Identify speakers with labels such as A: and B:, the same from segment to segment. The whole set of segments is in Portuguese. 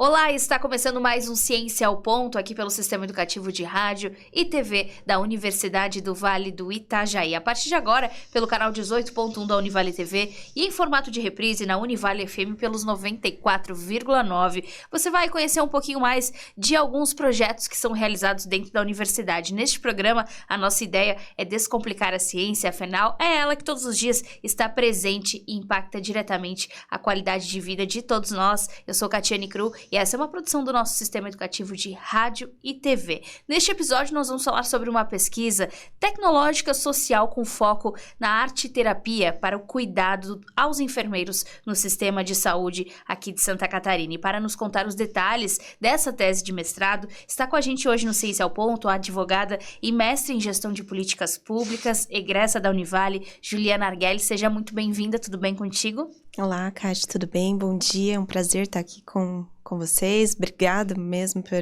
A: Olá, está começando mais um Ciência ao Ponto aqui pelo Sistema Educativo de Rádio e TV da Universidade do Vale do Itajaí. A partir de agora, pelo canal 18.1 da Univale TV e em formato de reprise na Univale FM pelos 94,9. Você vai conhecer um pouquinho mais de alguns projetos que são realizados dentro da universidade. Neste programa, a nossa ideia é descomplicar a ciência, afinal, é ela que todos os dias está presente e impacta diretamente a qualidade de vida de todos nós. Eu sou Catiane Cru e essa é uma produção do nosso Sistema Educativo de Rádio e TV. Neste episódio, nós vamos falar sobre uma pesquisa tecnológica social com foco na arte-terapia para o cuidado aos enfermeiros no sistema de saúde aqui de Santa Catarina. E para nos contar os detalhes dessa tese de mestrado, está com a gente hoje no Ciência ao Ponto a advogada e mestre em gestão de políticas públicas, egressa da Univale, Juliana Arguelli. Seja muito bem-vinda, tudo bem contigo?
B: Olá, Kátia, tudo bem? Bom dia, é um prazer estar aqui com vocês. Obrigada mesmo por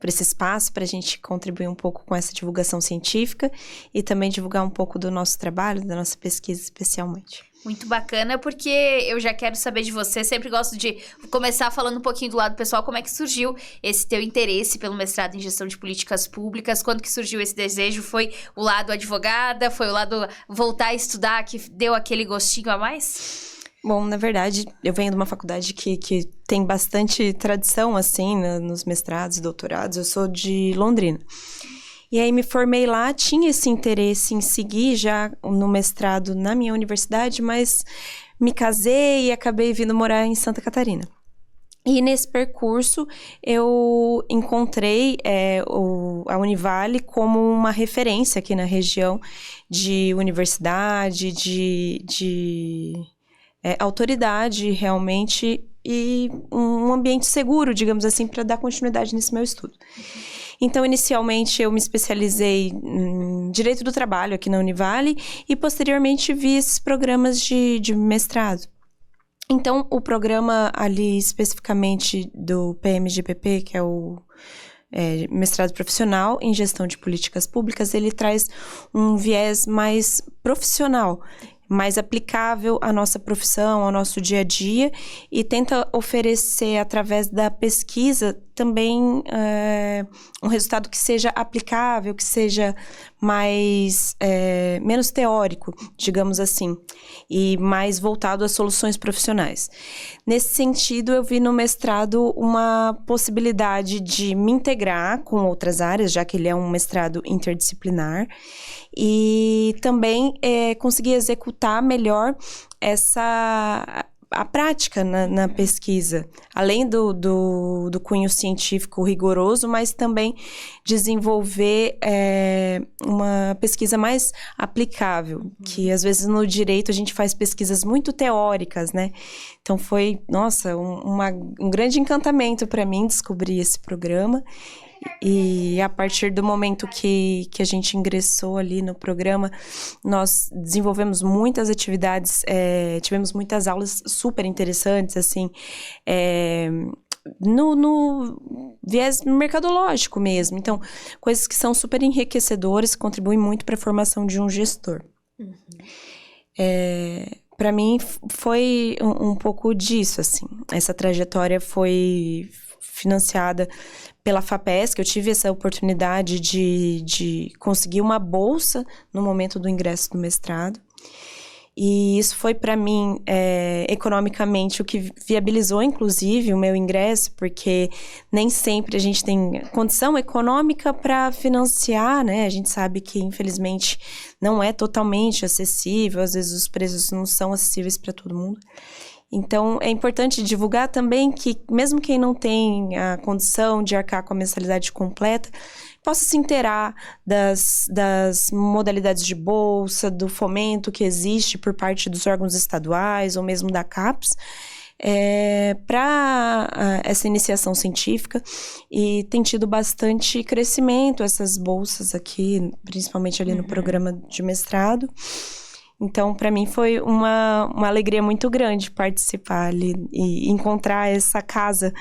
B: esse espaço para a gente contribuir um pouco com essa divulgação científica e também divulgar um pouco do nosso trabalho, da nossa pesquisa especialmente.
A: Muito bacana, porque eu já quero saber de você, sempre gosto de começar falando um pouquinho do lado pessoal, como é que surgiu esse teu interesse pelo mestrado em gestão de políticas públicas, quando que surgiu esse desejo? Foi o lado advogada, foi o lado voltar a estudar que deu aquele gostinho a mais?
B: Bom, na verdade, eu venho de uma faculdade que tem bastante tradição, assim, nos mestrados e doutorados. Eu sou de Londrina. E aí me formei lá, tinha esse interesse em seguir já no mestrado na minha universidade, mas me casei e acabei vindo morar em Santa Catarina. E nesse percurso eu encontrei a Univale como uma referência aqui na região de universidade, de autoridade realmente e um ambiente seguro, digamos assim, para dar continuidade nesse meu estudo. Então, inicialmente, eu me especializei em Direito do Trabalho aqui na Univale e, posteriormente, vi esses programas de mestrado. Então, o programa ali, especificamente do PMGPP, que é o mestrado profissional em gestão de políticas públicas, ele traz um viés mais profissional, mais aplicável à nossa profissão, ao nosso dia a dia, e tenta oferecer, através da pesquisa, também um resultado que seja aplicável, que seja menos teórico, digamos assim, e mais voltado às soluções profissionais. Nesse sentido, eu vi no mestrado uma possibilidade de me integrar com outras áreas, já que ele é um mestrado interdisciplinar, e também conseguir executar melhor a prática na pesquisa, além do cunho científico rigoroso, mas também desenvolver uma pesquisa mais aplicável, que às vezes no direito a gente faz pesquisas muito teóricas, né? Então foi, nossa, um grande encantamento para mim descobrir esse programa. E a partir do momento que a gente ingressou ali no programa, nós desenvolvemos muitas atividades, tivemos muitas aulas super interessantes, assim, no viés mercadológico mesmo. Então, coisas que são super enriquecedoras, contribuem muito para a formação de um gestor. Para mim, foi um pouco disso, assim. Essa trajetória foi financiada pela FAPESC. Eu tive essa oportunidade de conseguir uma bolsa no momento do ingresso do mestrado. E isso foi, para mim, economicamente, o que viabilizou, inclusive, o meu ingresso, porque nem sempre a gente tem condição econômica para financiar, né? A gente sabe que, infelizmente, não é totalmente acessível, às vezes os preços não são acessíveis para todo mundo. Então, é importante divulgar também que, mesmo quem não tem a condição de arcar com a mensalidade completa, possa se inteirar das modalidades de bolsa, do fomento que existe por parte dos órgãos estaduais ou mesmo da CAPES, para essa iniciação científica. E tem tido bastante crescimento essas bolsas aqui, principalmente ali no programa de mestrado. Então, para mim, foi uma alegria muito grande participar ali e encontrar essa casa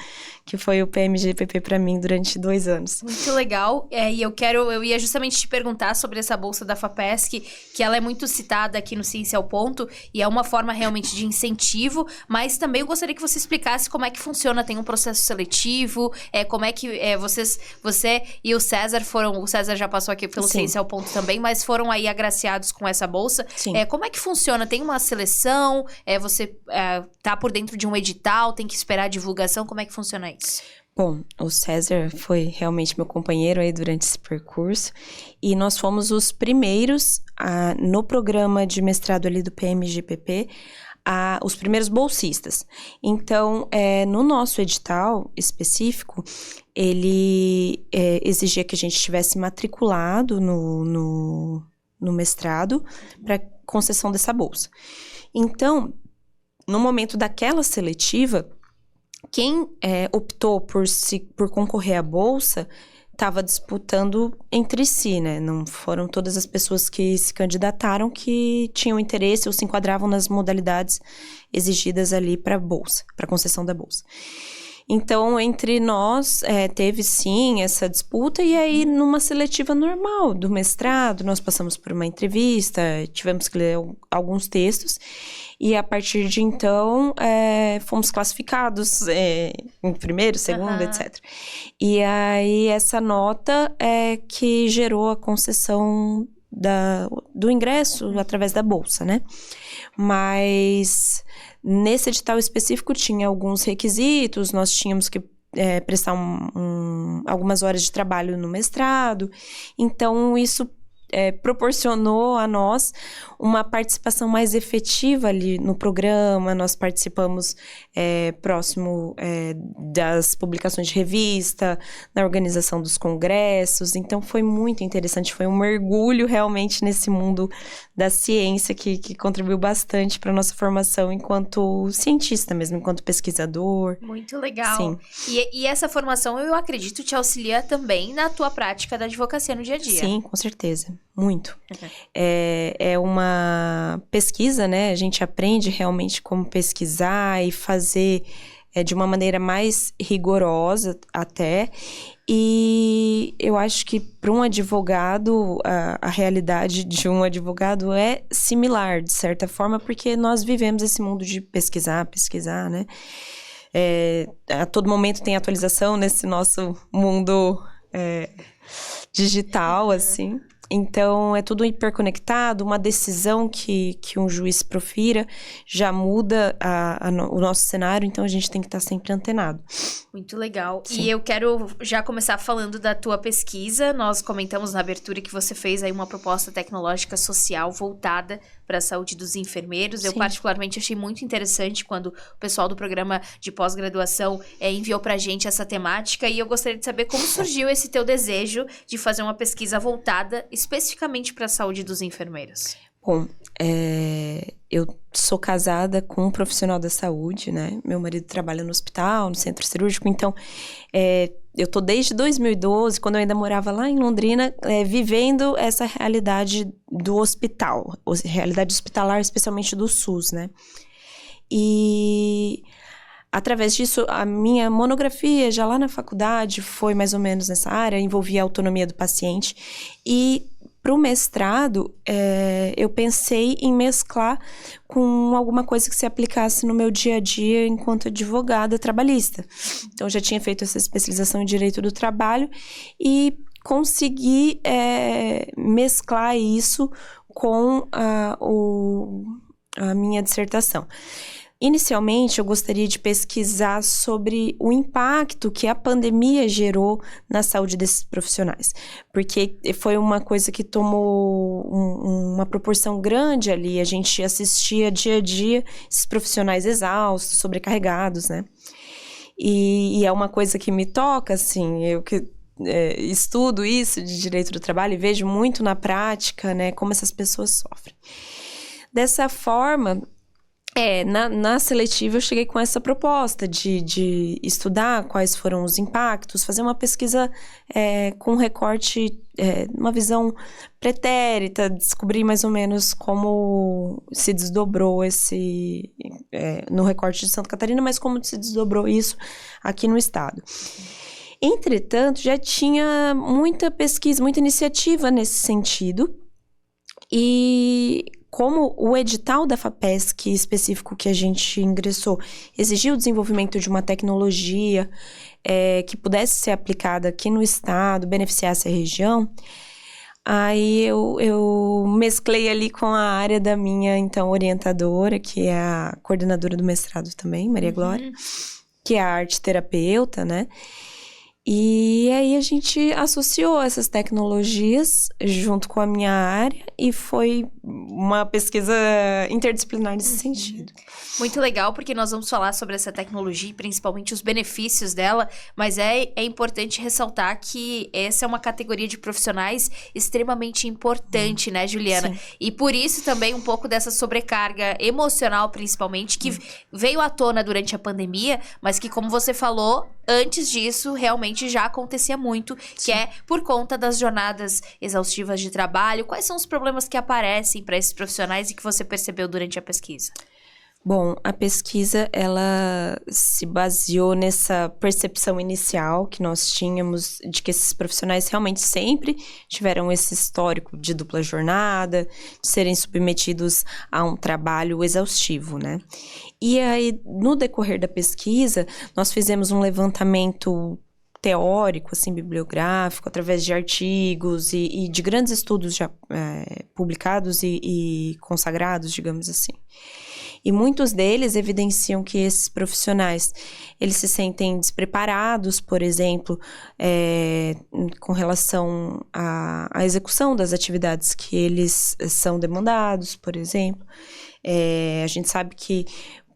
B: que foi o PMGPP para mim durante 2 anos.
A: Muito legal. E eu ia justamente te perguntar sobre essa bolsa da FAPESC, que ela é muito citada aqui no Ciência ao Ponto, e é uma forma realmente de incentivo, mas também eu gostaria que você explicasse como é que funciona. Tem um processo seletivo, como é que você e o César já passou aqui pelo Ciência ao Ponto também, mas foram aí agraciados com essa bolsa.
B: Sim.
A: Como é que funciona? Tem uma seleção? Você tá por dentro de um edital? Tem que esperar a divulgação? Como é que funciona isso?
B: Bom, o César foi realmente meu companheiro aí durante esse percurso e nós fomos os primeiros no programa de mestrado ali do PMGPP, os primeiros bolsistas. Então, no nosso edital específico, ele exigia que a gente estivesse matriculado no mestrado para concessão dessa bolsa. Então, no momento daquela seletiva, quem optou por concorrer à bolsa estava disputando entre si, né? Não foram todas as pessoas que se candidataram que tinham interesse ou se enquadravam nas modalidades exigidas ali para a bolsa, para concessão da bolsa. Então, entre nós, teve sim essa disputa, e aí numa seletiva normal do mestrado, nós passamos por uma entrevista, tivemos que ler alguns textos, e a partir de então, fomos classificados em primeiro, segundo, etc. E aí essa nota que gerou a concessão do ingresso através da bolsa, né? Mas nesse edital específico tinha alguns requisitos, nós tínhamos que prestar algumas horas de trabalho no mestrado, então isso proporcionou a nós uma participação mais efetiva ali no programa. Nós participamos próximo das publicações de revista, na organização dos congressos, então foi muito interessante, foi um mergulho realmente nesse mundo da ciência que contribuiu bastante para a nossa formação enquanto cientista mesmo, enquanto pesquisador.
A: Muito legal.
B: Sim.
A: E essa formação, eu acredito, te auxilia também na tua prática da advocacia no dia a dia.
B: Sim, com certeza. Muito. É uma pesquisa, né? A gente aprende realmente como pesquisar e fazer de uma maneira mais rigorosa até. E eu acho que para um advogado, a realidade de um advogado é similar, de certa forma, porque nós vivemos esse mundo de pesquisar, né? A todo momento tem atualização nesse nosso mundo digital, assim. Então, é tudo hiperconectado, uma decisão que um juiz profira já muda o nosso cenário, então a gente tem que estar sempre antenado.
A: Muito legal.
B: Sim.
A: E eu quero já começar falando da tua pesquisa. Nós comentamos na abertura que você fez aí uma proposta tecnológica social voltada para a saúde dos enfermeiros. Sim. Eu particularmente achei muito interessante quando o pessoal do programa de pós-graduação enviou pra gente essa temática, e eu gostaria de saber como surgiu esse teu desejo de fazer uma pesquisa voltada especificamente para a saúde dos enfermeiros.
B: Bom, eu sou casada com um profissional da saúde, né? Meu marido trabalha no hospital, no centro cirúrgico, então eu tô desde 2012, quando eu ainda morava lá em Londrina, vivendo essa realidade do hospital, realidade hospitalar, especialmente do SUS, né? E através disso, a minha monografia, já lá na faculdade, foi mais ou menos nessa área, envolvia a autonomia do paciente. E para o mestrado, eu pensei em mesclar com alguma coisa que se aplicasse no meu dia a dia enquanto advogada trabalhista. Então, eu já tinha feito essa especialização em Direito do Trabalho e consegui mesclar isso com a minha dissertação. Inicialmente, eu gostaria de pesquisar sobre o impacto que a pandemia gerou na saúde desses profissionais, porque foi uma coisa que tomou uma proporção grande ali. A gente assistia dia a dia esses profissionais exaustos, sobrecarregados, né? E é uma coisa que me toca, assim, eu que estudo isso de direito do trabalho e vejo muito na prática, né, como essas pessoas sofrem. Dessa forma, Na seletiva eu cheguei com essa proposta de estudar quais foram os impactos, fazer uma pesquisa com recorte, uma visão pretérita, descobrir mais ou menos como se desdobrou no recorte de Santa Catarina, mas como se desdobrou isso aqui no estado. Entretanto, já tinha muita pesquisa, muita iniciativa nesse sentido, e como o edital da FAPESC específico que a gente ingressou exigiu o desenvolvimento de uma tecnologia que pudesse ser aplicada aqui no estado, beneficiasse a região, aí eu mesclei ali com a área da minha, então, orientadora, que é a coordenadora do mestrado também, Maria Glória, que é a arte-terapeuta, né? E aí a gente associou essas tecnologias junto com a minha área e foi uma pesquisa interdisciplinar nesse sentido.
A: Muito legal, porque nós vamos falar sobre essa tecnologia e principalmente os benefícios dela, mas é importante ressaltar que essa é uma categoria de profissionais extremamente importante, né, Juliana? Sim. E por isso também um pouco dessa sobrecarga emocional, principalmente, que veio à tona durante a pandemia, mas que, como você falou, antes disso, realmente já acontecia muito, que é por conta das jornadas exaustivas de trabalho. Quais são os problemas que aparecem para esses profissionais e que você percebeu durante a pesquisa?
B: Bom, a pesquisa, ela se baseou nessa percepção inicial que nós tínhamos de que esses profissionais realmente sempre tiveram esse histórico de dupla jornada, de serem submetidos a um trabalho exaustivo, né? E aí, no decorrer da pesquisa, nós fizemos um levantamento teórico, assim, bibliográfico, através de artigos e de grandes estudos já publicados e consagrados, digamos assim. E muitos deles evidenciam que esses profissionais, eles se sentem despreparados, por exemplo, com relação à execução das atividades que eles são demandados, por exemplo. A gente sabe que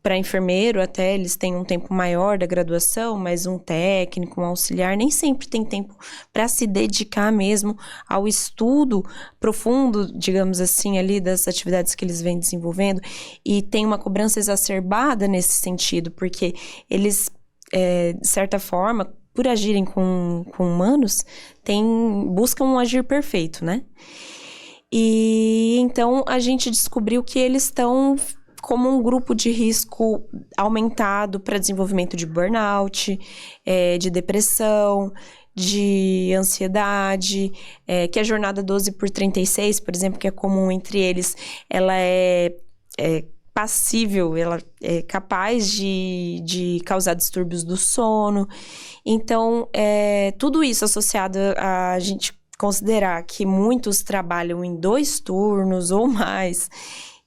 B: para enfermeiro até eles têm um tempo maior da graduação, mas um técnico, um auxiliar, nem sempre tem tempo para se dedicar mesmo ao estudo profundo, digamos assim, ali das atividades que eles vêm desenvolvendo, e tem uma cobrança exacerbada nesse sentido, porque eles, de certa forma, por agirem com humanos, buscam um agir perfeito, né? E então a gente descobriu que eles estão como um grupo de risco aumentado para desenvolvimento de burnout, de depressão, de ansiedade, que a jornada 12x36, por exemplo, que é comum entre eles, ela é passível, ela é capaz de causar distúrbios do sono. Então, tudo isso associado a gente considerar que muitos trabalham em 2 turnos ou mais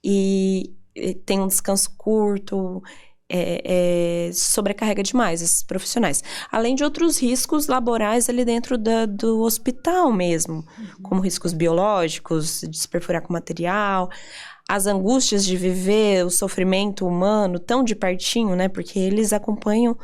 B: e tem um descanso curto, sobrecarrega demais esses profissionais. Além de outros riscos laborais ali dentro do hospital mesmo, como riscos biológicos, de se perfurar com material, as angústias de viver o sofrimento humano tão de pertinho, né? Porque eles acompanham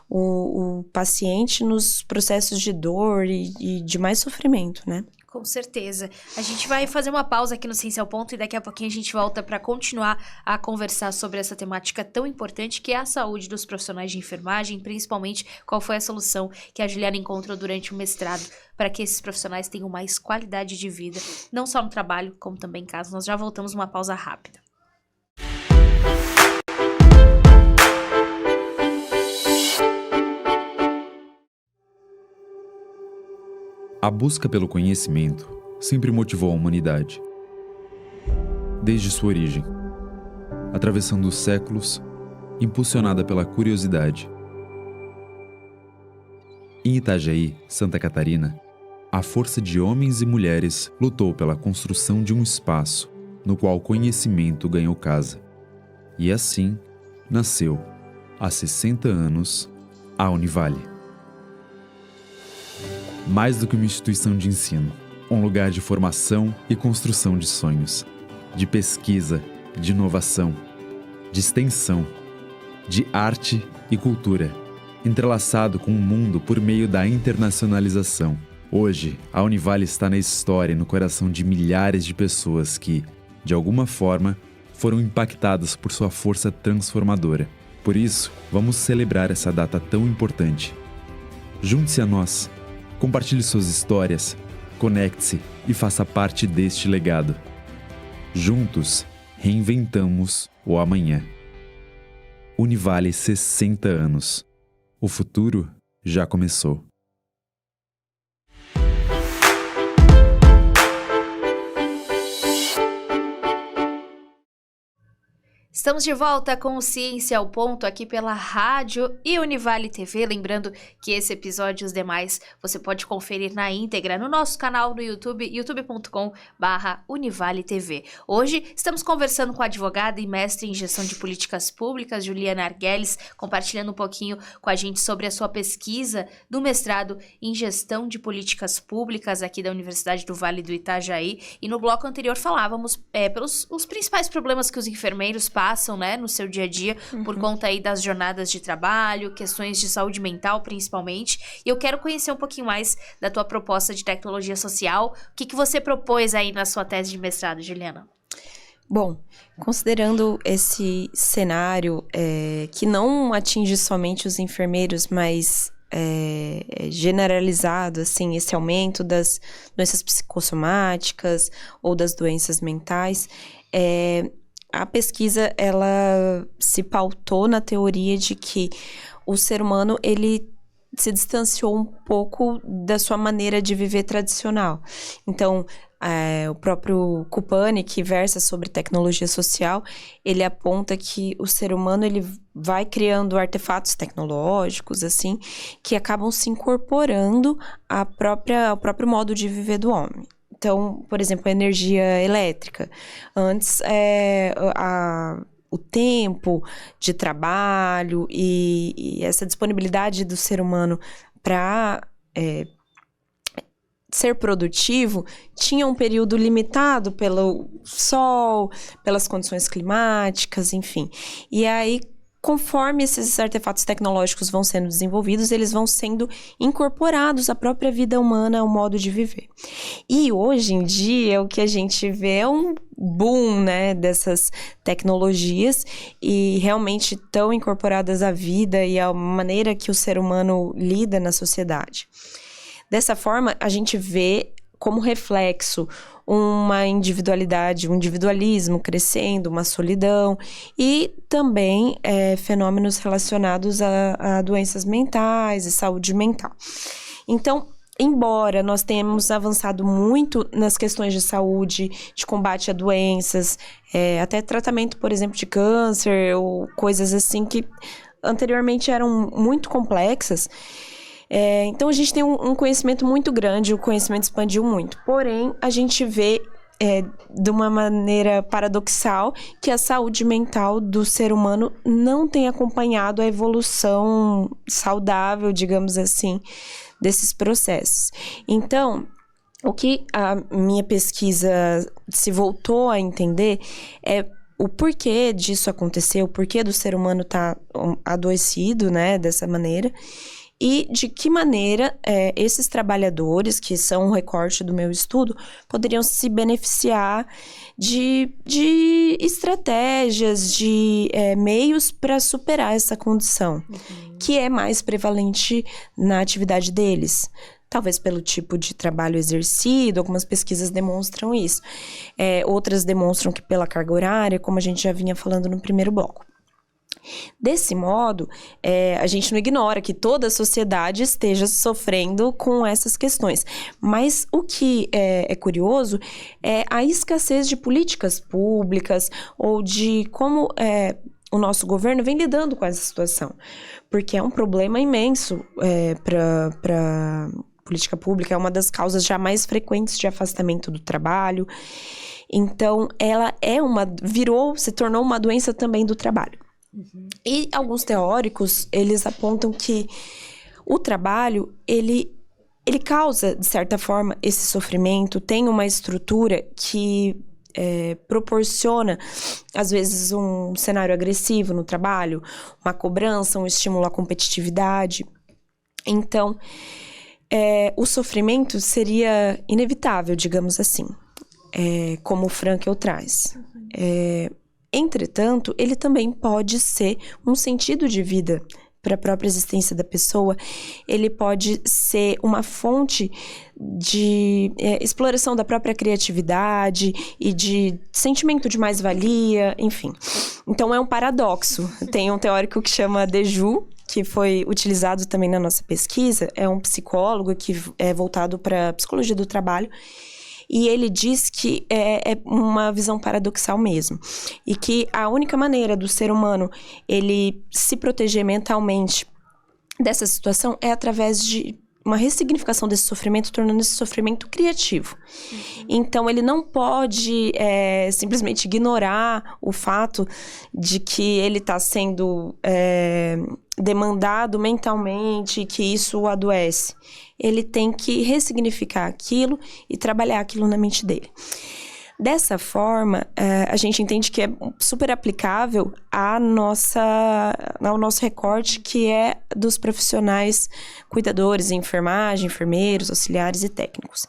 B: o paciente nos processos de dor e de mais sofrimento, né?
A: Com certeza. A gente vai fazer uma pausa aqui no Ciência ao Ponto e daqui a pouquinho a gente volta para continuar a conversar sobre essa temática tão importante que é a saúde dos profissionais de enfermagem, principalmente qual foi a solução que a Juliana encontrou durante o mestrado para que esses profissionais tenham mais qualidade de vida, não só no trabalho, como também em casa. Nós já voltamos, uma pausa rápida.
C: A busca pelo conhecimento sempre motivou a humanidade. Desde sua origem, atravessando os séculos, impulsionada pela curiosidade. Em Itajaí, Santa Catarina, a força de homens e mulheres lutou pela construção de um espaço no qual o conhecimento ganhou casa. E assim nasceu, há 60 anos, a Univale. Mais do que uma instituição de ensino, um lugar de formação e construção de sonhos, de pesquisa, de inovação, de extensão, de arte e cultura, entrelaçado com o mundo por meio da internacionalização. Hoje, a Univale está na história e no coração de milhares de pessoas que, de alguma forma, foram impactadas por sua força transformadora. Por isso, vamos celebrar essa data tão importante. Junte-se a nós, compartilhe suas histórias, conecte-se e faça parte deste legado. Juntos, reinventamos o amanhã. Univale 60 anos. O futuro já começou.
A: Estamos de volta com o Ciência ao Ponto aqui pela rádio e Univale TV. Lembrando que esse episódio e os demais você pode conferir na íntegra no nosso canal no YouTube, youtube.com/Univale TV. Hoje estamos conversando com a advogada e mestre em gestão de políticas públicas, Juliana Arguelles, compartilhando um pouquinho com a gente sobre a sua pesquisa do mestrado em gestão de políticas públicas aqui da Universidade do Vale do Itajaí. E no bloco anterior falávamos pelos os principais problemas que os enfermeiros passam, né, no seu dia a dia, por conta aí das jornadas de trabalho, questões de saúde mental, principalmente. E eu quero conhecer um pouquinho mais da tua proposta de tecnologia social. O que você propôs aí na sua tese de mestrado, Juliana?
B: Bom, considerando esse cenário que não atinge somente os enfermeiros, mas generalizado, assim, esse aumento das doenças psicossomáticas ou das doenças mentais, a pesquisa, ela se pautou na teoria de que o ser humano, ele se distanciou um pouco da sua maneira de viver tradicional. Então, o próprio Cupani, que versa sobre tecnologia social, ele aponta que o ser humano, ele vai criando artefatos tecnológicos, assim, que acabam se incorporando ao próprio modo de viver do homem. Então, por exemplo, a energia elétrica. Antes, o tempo de trabalho e essa disponibilidade do ser humano para ser produtivo tinha um período limitado pelo sol, pelas condições climáticas, enfim. E aí, conforme esses artefatos tecnológicos vão sendo desenvolvidos, eles vão sendo incorporados à própria vida humana, ao modo de viver. E hoje em dia, o que a gente vê é um boom, né, dessas tecnologias e realmente tão incorporadas à vida e à maneira que o ser humano lida na sociedade. Dessa forma, a gente vê como reflexo uma individualidade, um individualismo crescendo, uma solidão e também fenômenos relacionados a doenças mentais e saúde mental. Então, embora nós tenhamos avançado muito nas questões de saúde, de combate a doenças, até tratamento, por exemplo, de câncer ou coisas assim que anteriormente eram muito complexas, então a gente tem um conhecimento muito grande, o conhecimento expandiu muito. Porém, a gente vê de uma maneira paradoxal que a saúde mental do ser humano não tem acompanhado a evolução saudável, digamos assim, desses processos. Então, o que a minha pesquisa se voltou a entender é o porquê disso aconteceu, o porquê do ser humano estar adoecido, né, dessa maneira. E de que maneira esses trabalhadores, que são um recorte do meu estudo, poderiam se beneficiar de estratégias, de meios para superar essa condição, que é mais prevalente na atividade deles. Talvez pelo tipo de trabalho exercido, algumas pesquisas demonstram isso. Outras demonstram que pela carga horária, como a gente já vinha falando no primeiro bloco. Desse modo, a gente não ignora que toda a sociedade esteja sofrendo com essas questões. Mas o que é curioso é a escassez de políticas públicas ou de como o nosso governo vem lidando com essa situação. Porque é um problema imenso para política pública, é uma das causas já mais frequentes de afastamento do trabalho. Então, ela se tornou uma doença também do trabalho. E alguns teóricos, eles apontam que o trabalho, ele causa, de certa forma, esse sofrimento, tem uma estrutura que proporciona, às vezes, um cenário agressivo no trabalho, uma cobrança, um estímulo à competitividade. Então, o sofrimento seria inevitável, digamos assim, como o Frankl traz. Entretanto, ele também pode ser um sentido de vida para a própria existência da pessoa, ele pode ser uma fonte de exploração da própria criatividade e de sentimento de mais-valia, enfim. Então, é um paradoxo. Tem um teórico que chama Dejoux, que foi utilizado também na nossa pesquisa, é um psicólogo que é voltado para a psicologia do trabalho, e ele diz que é uma visão paradoxal mesmo. E que a única maneira do ser humano ele se proteger mentalmente dessa situação é através de uma ressignificação desse sofrimento, tornando esse sofrimento criativo. Então, ele não pode simplesmente ignorar o fato de que ele está sendo demandado mentalmente, que isso o adoece. Ele tem que ressignificar aquilo e trabalhar aquilo na mente dele. Dessa forma, a gente entende que é super aplicável ao nosso recorte, que é dos profissionais cuidadores, enfermagem, enfermeiros, auxiliares e técnicos.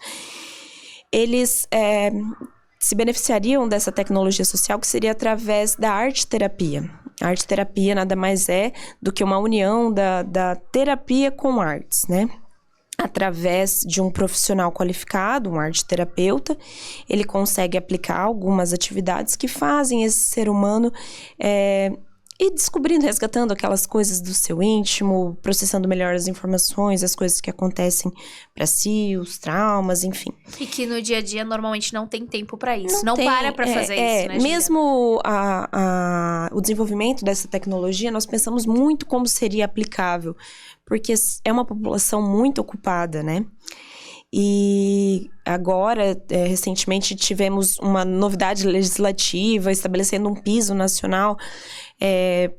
B: Eles se beneficiariam dessa tecnologia social, que seria através da arte-terapia. A arte-terapia nada mais é do que uma união da terapia com artes, né? Através de um profissional qualificado, um arte-terapeuta, ele consegue aplicar algumas atividades que fazem esse ser humano ir descobrindo, resgatando aquelas coisas do seu íntimo, processando melhor as informações, as coisas que acontecem para si, os traumas, enfim.
A: E que no dia a dia normalmente não tem tempo para isso, não para para fazer isso, né,
B: mesmo o desenvolvimento dessa tecnologia, nós pensamos muito como seria aplicável, porque é uma população muito ocupada, né? E agora, recentemente, tivemos uma novidade legislativa estabelecendo um piso nacional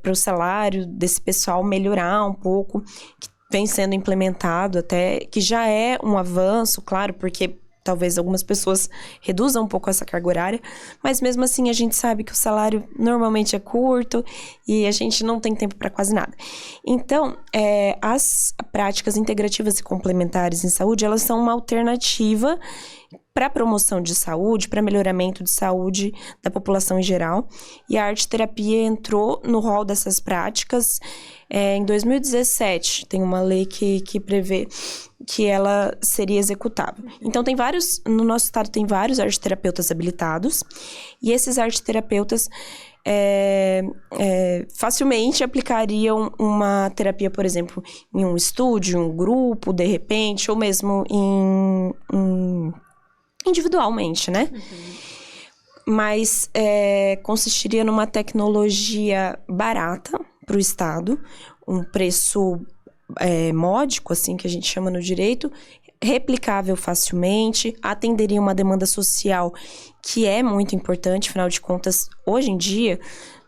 B: para o salário desse pessoal melhorar um pouco, que vem sendo implementado até, que já é um avanço, claro, porque talvez algumas pessoas reduzam um pouco essa carga horária, mas mesmo assim a gente sabe que o salário normalmente é curto e a gente não tem tempo para quase nada. Então, as práticas integrativas e complementares em saúde, elas são uma alternativa para promoção de saúde, para melhoramento de saúde da população em geral. E a arte-terapia entrou no rol dessas práticas em 2017. Tem uma lei que prevê que ela seria executável. Então, no nosso estado tem vários arte-terapeutas habilitados. E esses arte-terapeutas facilmente aplicariam uma terapia, por exemplo, em um estúdio, um grupo, de repente, ou mesmo individualmente, né? Mas consistiria numa tecnologia barata para o Estado, um preço módico, assim que a gente chama no direito, replicável facilmente, atenderia uma demanda social que é muito importante, afinal de contas, hoje em dia,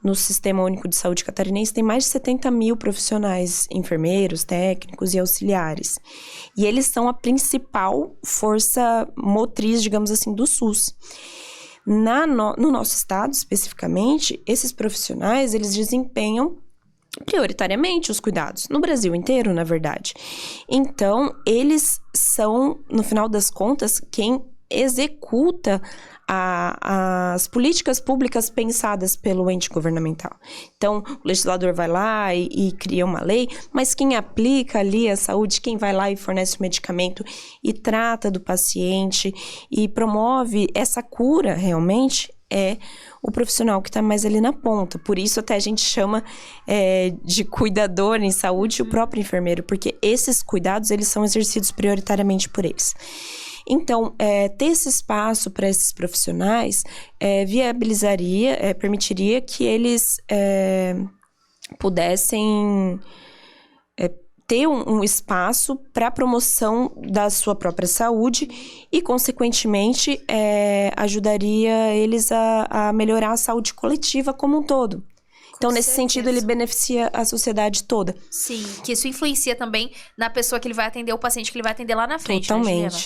B: no Sistema Único de Saúde catarinense, tem mais de 70 mil profissionais, enfermeiros, técnicos e auxiliares. E eles são a principal força motriz, digamos assim, do SUS. No nosso estado, especificamente, esses profissionais, eles desempenham prioritariamente os cuidados, no Brasil inteiro, na verdade. Então, eles são, no final das contas, quem executa as políticas públicas pensadas pelo ente governamental. Então, o legislador vai lá e cria uma lei, mas quem aplica ali a saúde, quem vai lá e fornece o medicamento e trata do paciente e promove essa cura realmente é o profissional que está mais ali na ponta. Por isso até a gente chama de cuidador em saúde o próprio enfermeiro, porque esses cuidados eles são exercidos prioritariamente por eles. Então, ter esse espaço para esses profissionais permitiria que eles pudessem ter um espaço para a promoção da sua própria saúde e, consequentemente, ajudaria eles a melhorar a saúde coletiva como um todo. Então, nesse sentido, ele beneficia a sociedade toda.
A: Sim, que isso influencia também na pessoa que ele vai atender, o paciente que ele vai atender lá na frente.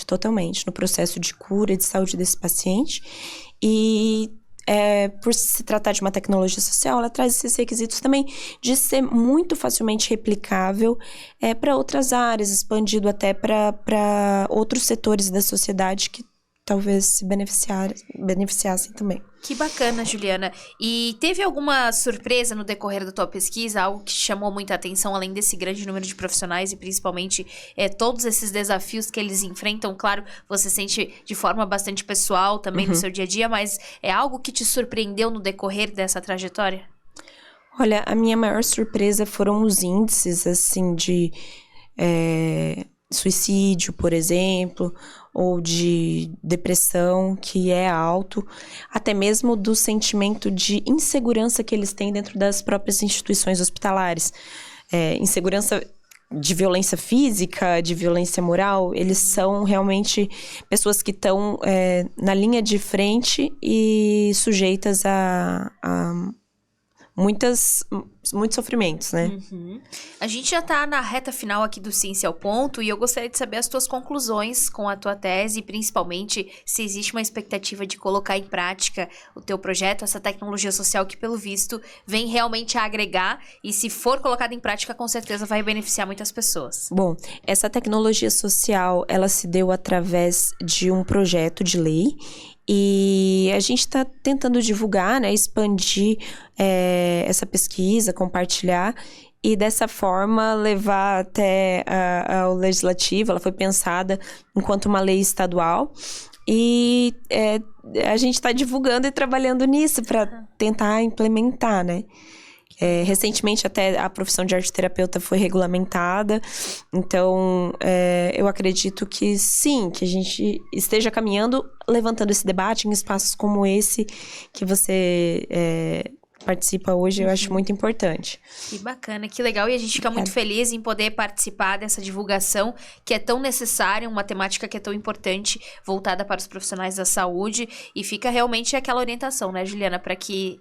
B: Totalmente. No processo de cura e de saúde desse paciente. E por se tratar de uma tecnologia social, ela traz esses requisitos também de ser muito facilmente replicável para outras áreas, expandido até para outros setores da sociedade que talvez se beneficiassem também.
A: Que bacana, Juliana. E teve alguma surpresa no decorrer da tua pesquisa? Algo que te chamou muita atenção, além desse grande número de profissionais e principalmente todos esses desafios que eles enfrentam? Claro, você sente de forma bastante pessoal também no seu dia a dia, mas é algo que te surpreendeu no decorrer dessa trajetória?
B: Olha, a minha maior surpresa foram os índices, assim, de suicídio, por exemplo, ou de depressão, que é alto, até mesmo do sentimento de insegurança que eles têm dentro das próprias instituições hospitalares. Insegurança de violência física, de violência moral, eles são realmente pessoas que estão na linha de frente e sujeitas a muitos sofrimentos, né?
A: A gente já tá na reta final aqui do Ciência ao Ponto e eu gostaria de saber as tuas conclusões com a tua tese, principalmente se existe uma expectativa de colocar em prática o teu projeto, essa tecnologia social que, pelo visto, vem realmente a agregar e se for colocada em prática, com certeza vai beneficiar muitas pessoas.
B: Bom, essa tecnologia social, ela se deu através de um projeto de lei e a gente está tentando divulgar, né, expandir essa pesquisa, compartilhar e dessa forma levar até ao legislativo. Ela foi pensada enquanto uma lei estadual e a gente está divulgando e trabalhando nisso para tentar implementar, né? Recentemente até a profissão de arteterapeuta foi regulamentada, então eu acredito que sim, que a gente esteja caminhando, levantando esse debate em espaços como esse que você participa hoje, eu acho muito importante.
A: Que bacana, que legal, e a gente fica muito feliz em poder participar dessa divulgação que é tão necessária, uma temática que é tão importante, voltada para os profissionais da saúde, e fica realmente aquela orientação, né, Juliana, para que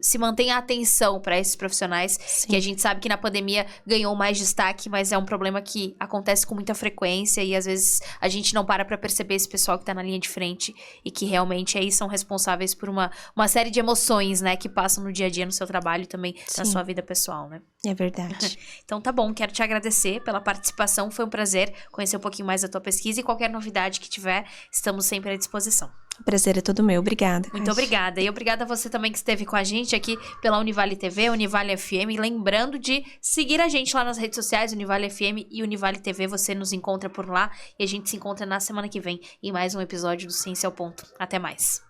A: se mantenha a atenção para esses profissionais. Sim. Que a gente sabe que na pandemia ganhou mais destaque, mas é um problema que acontece com muita frequência e às vezes a gente não para perceber esse pessoal que tá na linha de frente e que realmente aí são responsáveis por uma série de emoções, né, que passam no dia a dia no seu trabalho e também na sua vida pessoal, né?
B: É verdade.
A: Então tá bom, quero te agradecer pela participação, foi um prazer conhecer um pouquinho mais da tua pesquisa e qualquer novidade que tiver, estamos sempre à disposição.
B: O prazer é todo meu, obrigada.
A: Muito obrigada. E obrigada a você também que esteve com a gente aqui pela Univale TV, Univale FM. Lembrando de seguir a gente lá nas redes sociais, Univale FM e Univale TV. Você nos encontra por lá e a gente se encontra na semana que vem em mais um episódio do Ciência ao Ponto. Até mais.